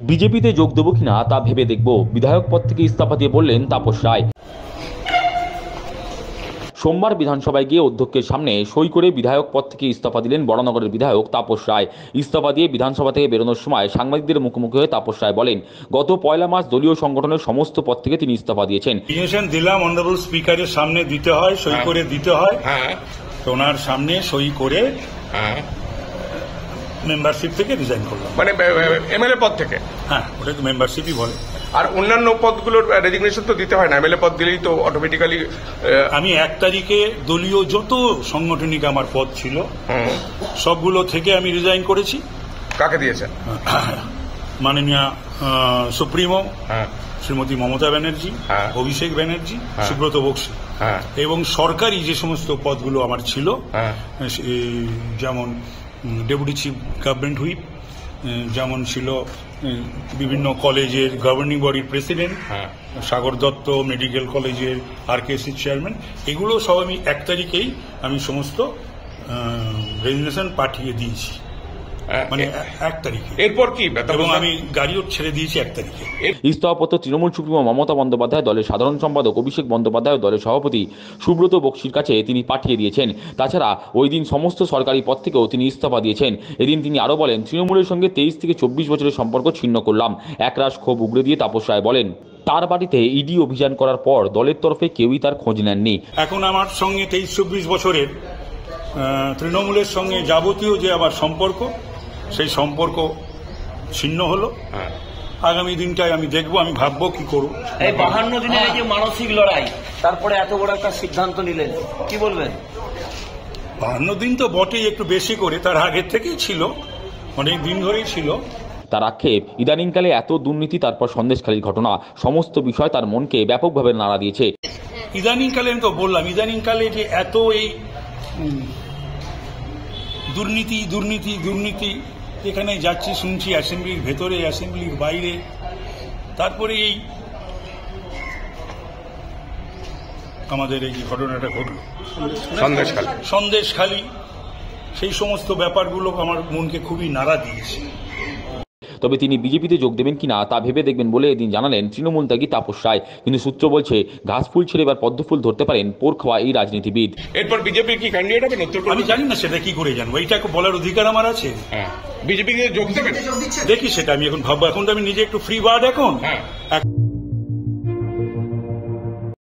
বিজেপিতে যোগ দেব কিনা তা ভেবে দেখব, বিধায়ক পদ থেকে ইস্তফা দিয়ে বললেন তাপস রায়। সোমবার বিধানসভায় গিয়ে অধ্যক্ষের সামনে সই করে বিধায়ক পদ থেকে ইস্তফা দিলেন বরানগরের বিধায়ক তাপস রায়। ইস্তফা দিয়ে বিধানসভা থেকে বেরোনোর সময় সাংবাদিকদের মুখোমুখি হয়ে তাপস রায় বলেন, গত 1 মার্চ দলীয় সংগঠনের সমস্ত পদ থেকে তিনি ইস্তফা দিয়েছেন। দিলাম অনারেবল স্পিকারের সামনে দিতে হয়, সই করে দিতে হয়, ওনার সামনে সই করে মেম্বারশিপ থেকে রিজাইন করলাম। মানে এমএলএ পদ থেকে? হ্যাঁ, ওটা তো মেম্বারশিপই বলে। আর অন্যান্য পদগুলোর রেজিগনেশন তো দিতে হয় না, এমএলএ পদ দিলেই তো অটোমেটিক্যালি। আমি 1 তারিখে দলীয় যত সাংগঠনিক আমার পদ ছিল সবগুলো থেকে আমি রিজাইন করেছি। কাকে দিয়েছেন? মাননীয় সুপ্রিমো শ্রীমতী মমতা ব্যানার্জি, অভিষেক ব্যানার্জি, সুব্রত বক্সী এবং সরকারি যে সমস্ত পদগুলো আমার ছিল, যেমন ডেপুটি চিফ গভর্নমেন্ট হুইপ, যেমন ছিল বিভিন্ন কলেজের গভর্নিং বডির প্রেসিডেন্ট, সাগর দত্ত মেডিকেল কলেজের আরকেসি চেয়ারম্যান, এগুলো সব আমি 1 তারিখেই আমি সমস্ত রেজিগনেশন পাঠিয়ে দিয়েছি, মানে 1 তারিখে। এরপর কি? এবং আমি গাড়িও ছেড়ে দিয়েছি 1 তারিখে। ইস্তফাপত্র তৃণমূল সুপ্রিমো মমতা বন্দ্যোপাধ্যায়, দলের সাধারণ সম্পাদক অভিষেক বন্দ্যোপাধ্যায়, দলের সভাপতি সুব্রত বক্সির কাছে তিনি পাঠিয়ে দিয়েছেন। তাছাড়া ওই দিন সমস্ত সরকারি পদ থেকেও তিনি ইস্তফা দিয়েছেন। এদিন তিনি আরও বলেন, তৃণমূলের সঙ্গে 23 থেকে 24 বছরের সম্পর্ক ছিন্ন করলাম। একরাশ ক্ষোভ উগড়ে দিয়ে তাপস রায় বলেন, তার বাড়িতে ইডি অভিযান করার পর দলের তরফে কেউই তার খোঁজ নেননি। এখন আমার সঙ্গে 23-24 বছরের তৃণমূলের সঙ্গে যাবতীয় যে আমার সম্পর্ক, সেই সম্পর্ক ছিন্ন হলো। আগামী দিনটায় আমি দেখবো, আমি ভাববো কি করব। এই 52 দিনের এই যে মানসিক লড়াই, তারপরে এত বড় একটা সিদ্ধান্ত নিলেন, কি বলবেন? 52 দিন তো বটেই, একটু বেশি করে, তার আগের থেকেই ছিল, অনেক দিন ধরেই ছিল। তার আক্ষেপ, ইদানিংকালে এত দুর্নীতি, তারপর সন্দেশখালীর ঘটনা, সমস্ত বিষয় তার মনকে ব্যাপকভাবে নাড়া দিয়েছে। ইদানিংকালে আমি তো বললাম, ইদানিংকালে যে এত এই দুর্নীতি দুর্নীতি দুর্নীতি, এখানে যাচ্ছি শুনছি, অ্যাসেম্বলির ভেতরে, অ্যাসেম্বলির বাইরে, তারপরে এই আমাদের এই যে ঘটনাটা ঘটল সন্দেশখালী, সেই সমস্ত ব্যাপারগুলো আমার মনকে খুবই নাড়া দিয়েছে। তবে তিনি বিজেপিতে যোগ দেবেন কিনা তা ভেবে দেখবেন বলে এদিন জানালেন তৃণমূল ত্যাগী তাপস রায়। কিন্তু সূত্র বলছে, ঘাসফুল ছেড়ে এবার পদ্মফুল ধরতে পারেন পোর খাওয়া এই রাজনীতিবিদ। এরপর বিজেপি কি ক্যান্ডিডেট হবে? আমি জানি না, সেটা কি করে জানবো, এইটা বলার অধিকার আমার আছে। বিজেপিকে যোগ দেবেন? দেখি, সেটা আমি এখন ভাববো। এখন তো আমি নিজে একটু ফ্রি বার্ড এখন।